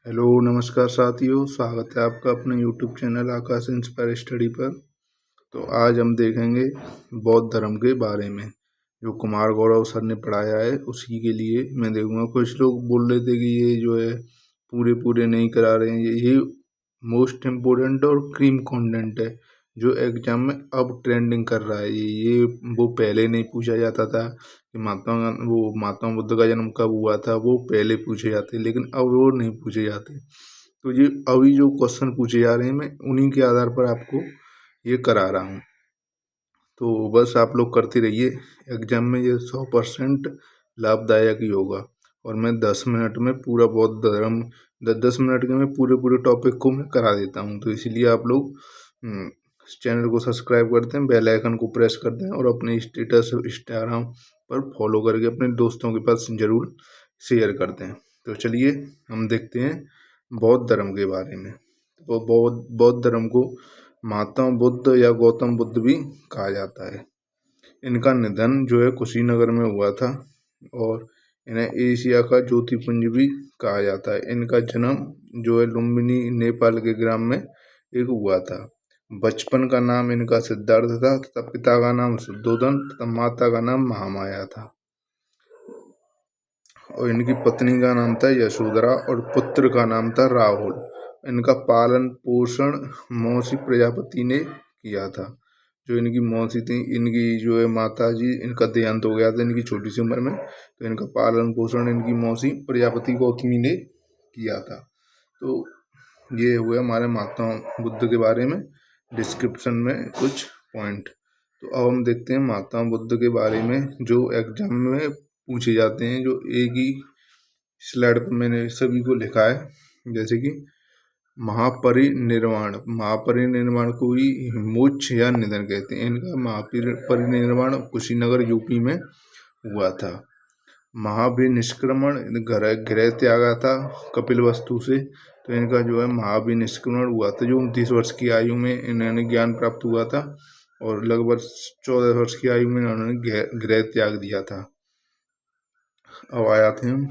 Hello नमस्कार साथियों, स्वागत है आपका अपने यूट्यूब चैनल आकाश इंस्पायर स्टडी पर। तो आज हम देखेंगे बौद्ध धर्म के बारे में, जो कुमार गौरव सर ने पढ़ाया है उसी के लिए मैं देखूंगा। कुछ लोग बोल रहे थे कि ये जो है पूरे पूरे नहीं करा रहे हैं। ये मोस्ट इम्पोर्टेंट और क्रीम कंटेंट है जो एग्जाम में अब ट्रेंडिंग कर रहा है। ये वो पहले नहीं पूछा जाता था कि महात्मा बुद्ध का जन्म कब हुआ था, वो पहले पूछे जाते, लेकिन अब वो नहीं पूछे जाते। तो ये अभी जो क्वेश्चन पूछे जा रहे हैं, मैं उन्हीं के आधार पर आपको ये करा रहा हूँ। तो बस आप लोग करते रहिए, एग्जाम में ये 100% लाभदायक ही होगा। और मैं 10 मिनट में पूरा बौद्ध धर्म 10 10 मिनट के मैं पूरे पूरे टॉपिक को मैं करा देता हूँ। तो इसीलिए आप लोग चैनल को सब्सक्राइब करते हैं, बेल आइकन को प्रेस करते हैं और अपने स्टेटस इंस्टाग्राम पर फॉलो करके अपने दोस्तों के पास ज़रूर शेयर करते हैं। तो चलिए हम देखते हैं बौद्ध धर्म के बारे में। तो बौद्ध धर्म को महात्मा बुद्ध या गौतम बुद्ध भी कहा जाता है। इनका निधन जो है कुशीनगर में हुआ था और इन्हें एशिया का ज्योतिपुंज भी कहा जाता है। इनका जन्म जो है लुम्बिनी नेपाल के ग्राम में एक हुआ था। बचपन का नाम इनका सिद्धार्थ था तथा पिता का नाम शुद्धोधन तथा माता का नाम महामाया था। और इनकी पत्नी का नाम था यशोधरा और पुत्र का नाम था राहुल। इनका पालन पोषण मौसी प्रजापति ने किया था। जो इनकी मौसी थी, इनकी जो है माता जी, इनका देहांत हो गया था इनकी छोटी सी उम्र में। तो इनका पालन पोषण इनकी मौसी प्रजापति गौतमी ने किया था। तो ये हुए हमारे महात्मा बुद्ध के बारे में डिस्क्रिप्शन में कुछ पॉइंट। तो अब हम देखते हैं महात्मा बुद्ध के बारे में जो एग्जाम में पूछे जाते हैं, जो एक ही स्लाइड पर मैंने सभी को लिखा है। जैसे कि महापरिनिर्वाण को ही मोक्ष या निधन कहते हैं। इनका महापरिनिर्वाण कुशीनगर यूपी में हुआ था। महाभिनिष्क्रमण गृह त्यागा था कपिलवस्तु से। तो इनका जो है महाभिनिष्क्रमण हुआ था जो 29 वर्ष की आयु में इन्होंने ज्ञान प्राप्त हुआ था और लगभग 14 वर्ष की आयु में इन्होंने गृह त्याग दिया था। अब आया थे हम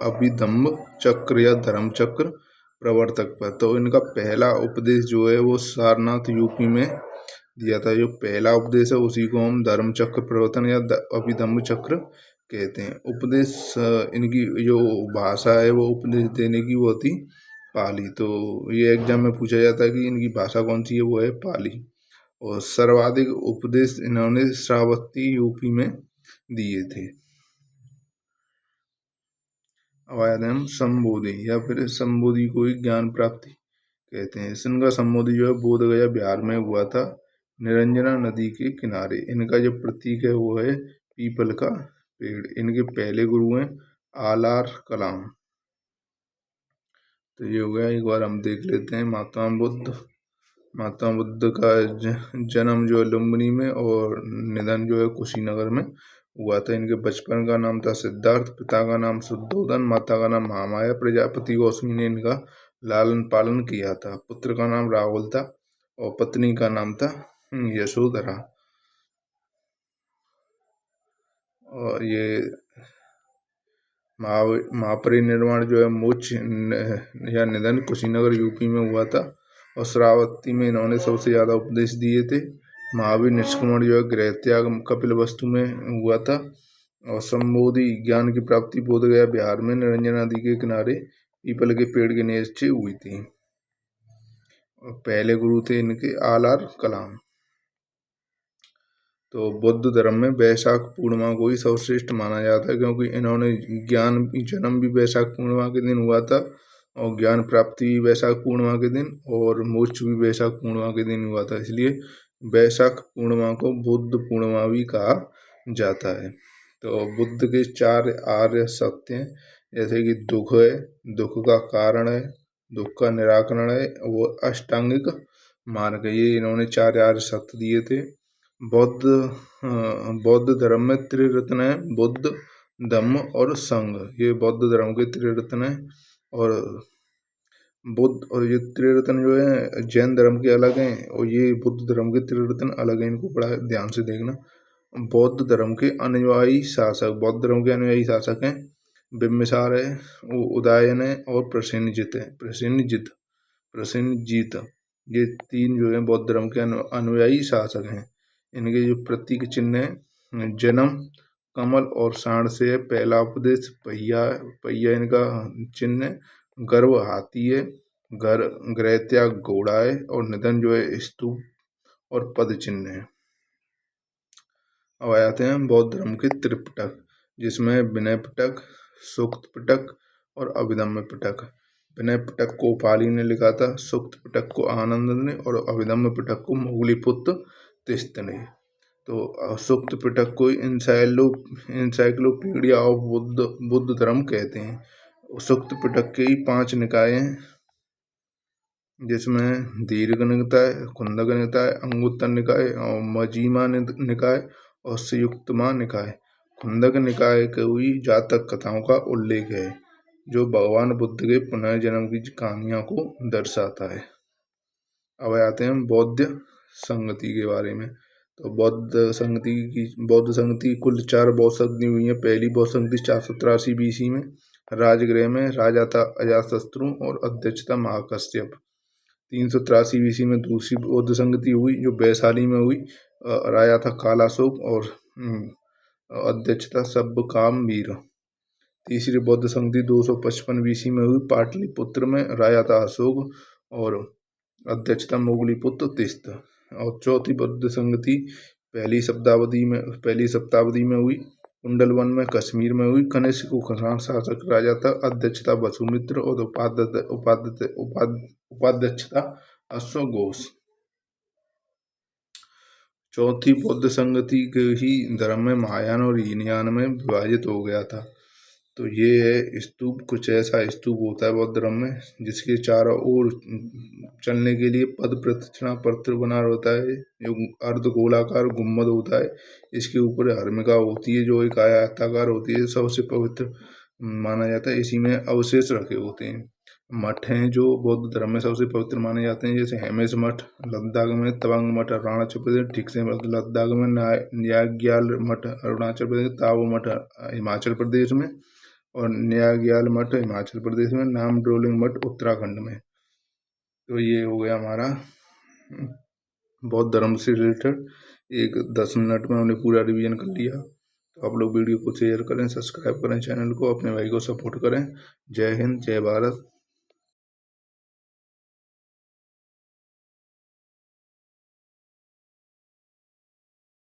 अभिधम्म चक्र या धर्म चक्र प्रवर्तक पर। तो इनका पहला उपदेश जो है वो सारनाथ यूपी में दिया था। जो पहला उपदेश है उसी को हम धर्म चक्र प्रवर्तन या अभिधम्म चक्र कहते हैं। उपदेश इनकी जो भाषा है वो उपदेश देने की वो थी पाली। तो ये एग्जाम में पूछा जाता है कि इनकी भाषा कौन सी है, वो है पाली। और सर्वाधिक उपदेश इन्होंने श्रावस्ती यूपी में दिए थे। अब आया था हम संबोधि या फिर संबोधि को ही ज्ञान प्राप्ति कहते हैं। इनका संबोधि जो है बोध गया बिहार में हुआ था, निरंजना नदी के किनारे। इनका जो प्रतीक है वो है पीपल का पेड़। इनके पहले गुरु हैं आलार कलाम। तो ये हो गया। एक बार हम देख लेते हैं महात्मा बुद्ध। महात्मा बुद्ध का जन्म जो है लुम्बिनी में और निधन जो है कुशीनगर में हुआ था। इनके बचपन का नाम था सिद्धार्थ, पिता का नाम शुद्धोधन, माता का नाम महामाया प्रजापति गौतमी ने इनका लालन पालन किया था। पुत्र का नाम राहुल था और पत्नी का नाम था यशोधरा। और ये महापरिनिर्वाण जो है मोक्ष या निधन कुशीनगर यूपी में हुआ था और श्रावस्ती में इन्होंने सबसे ज़्यादा उपदेश दिए थे। महावीर निष्क्रमण जो है गृह त्याग कपिलवस्तु में हुआ था। और संबोधि ज्ञान की प्राप्ति बोध गया बिहार में निरंजना नदी के किनारे पीपल के पेड़ के नीचे हुई थी। और पहले गुरु थे इनके आलार कलाम। तो बौद्ध धर्म में वैशाख पूर्णिमा को ही सर्वश्रेष्ठ माना जाता है, क्योंकि इन्होंने ज्ञान जन्म भी वैशाख पूर्णिमा के दिन हुआ था और ज्ञान प्राप्ति भी वैशाख पूर्णिमा के दिन और मोक्ष भी वैशाख पूर्णिमा के दिन हुआ था। इसलिए वैशाख पूर्णिमा को बुद्ध पूर्णिमा भी कहा जाता है। तो बुद्ध के 4 आर्य सत्य हैं, जैसे कि दुख है, दुख का कारण है, दुख का निराकरण है, वो अष्टांगिक मार्ग है। ये इन्होंने 4 आर्य सत्य दिए थे। बौद्ध धर्म में त्रिरत्न है, बुद्ध, धम्म और संघ। ये बौद्ध धर्म के त्रिरत्न है। और बुद्ध और ये त्रिरत्न जो है जैन धर्म के अलग हैं और ये बुद्ध धर्म के त्रिरत्न अलग हैं। इनको बड़ा ध्यान से देखना। बौद्ध धर्म के अनुयायी शासक हैं बिम्बिसार है, उदयन है और प्रसेनजित है। प्रसेनजीत ये 3 जो है बौद्ध धर्म के अनुयायी शासक हैं। इनके जो प्रतीक चिन्ह है जन्म, कमल और सांड से है। पहला उपदेश पहिया इनका चिन्ह है। गर्व हाथी है। गृहत्याग घोड़ा है और निधन जो है स्तूप और पद चिन्ह है। अब आ जाते हैं बौद्ध धर्म के त्रिपिटक, जिसमें विनय पिटक, सूक्त पिटक और अभिधम्म पिटक। विनय पिटक को पाली ने लिखा था, सूक्त पिटक को आनंद ने और अभिधम्म पिटक को मौलिपुत्र तिस्त ने। तो सूक्त पिटक को इंसाइक्लोपीडिया ऑफ बुद्ध धर्म कहते हैं। सूक्त पिटक के ही 5 निकाय हैं, जिसमें दीर्घ निकाय, कुंदक निकाय, अंगुत्तर निकाय और मजीमा निकाय और संयुक्तमा निकाय। कुंदक निकाय की हुई जातक कथाओं का उल्लेख है, जो भगवान बुद्ध के पुनर्जन्म की कहानियों को दर्शाता है। अब आते हैं बौद्ध संगति के बारे में। तो बौद्ध संगति कुल 4 बौद्ध संगति हुई है। पहली बौद्ध संगति 483 BC में राजगृह में राजा था अजातशत्रु और अध्यक्ष था महाकश्यप। 383 BC में दूसरी बौद्ध संगति हुई, जो वैशाली में हुई। राजा था कालाशोक और अध्यक्ष था सब्बकामवीर। तीसरी बौद्ध संगति 255 BC में हुई, पाटलिपुत्र में। राजा था अशोक और अध्यक्ष था मोगलीपुत्र तिस्त। और चौथी बौद्ध संगति पहली शताब्दी में हुई, कुंडलवन में कश्मीर में हुई। कनिष्क को खसान शासक राजा था, अध्यक्ष था वसुमित्र और उपाध्यक्ष था अश्वघोष। चौथी बौद्ध संगति के ही धर्म में महायान और हीनयान में विभाजित हो गया था। तो ये है स्तूप, कुछ ऐसा स्तूप होता है बौद्ध धर्म में, जिसके चारों ओर चलने के लिए पद प्रदक्षिणा पत्र बना होता है, जो अर्ध गोलाकार गुम्बद होता है। इसके ऊपर हर्मिका होती है, जो एक आयताकार होती है, सबसे पवित्र माना जाता है। इसी में अवशेष रखे होते हैं। मठ हैं जो बौद्ध धर्म में सबसे पवित्र माने जाते हैं, जैसे हेमिस मठ लद्दाख में, तवांग मठ अरुणाचल प्रदेश, ठीक से लद्दाख में, न्याग्याल मठ अरुणाचल प्रदेश, ताबो मठ हिमाचल प्रदेश में और न्याग्याल मठ हिमाचल प्रदेश में, नामडोलिंग मठ उत्तराखंड में। तो ये हो गया हमारा बौद्ध धर्म से रिलेटेड। एक 10 मिनट में हमने पूरा रिवीजन कर लिया। तो आप लोग वीडियो को शेयर करें, सब्सक्राइब करें चैनल को, अपने भाई को सपोर्ट करें। जय हिंद, जय भारत।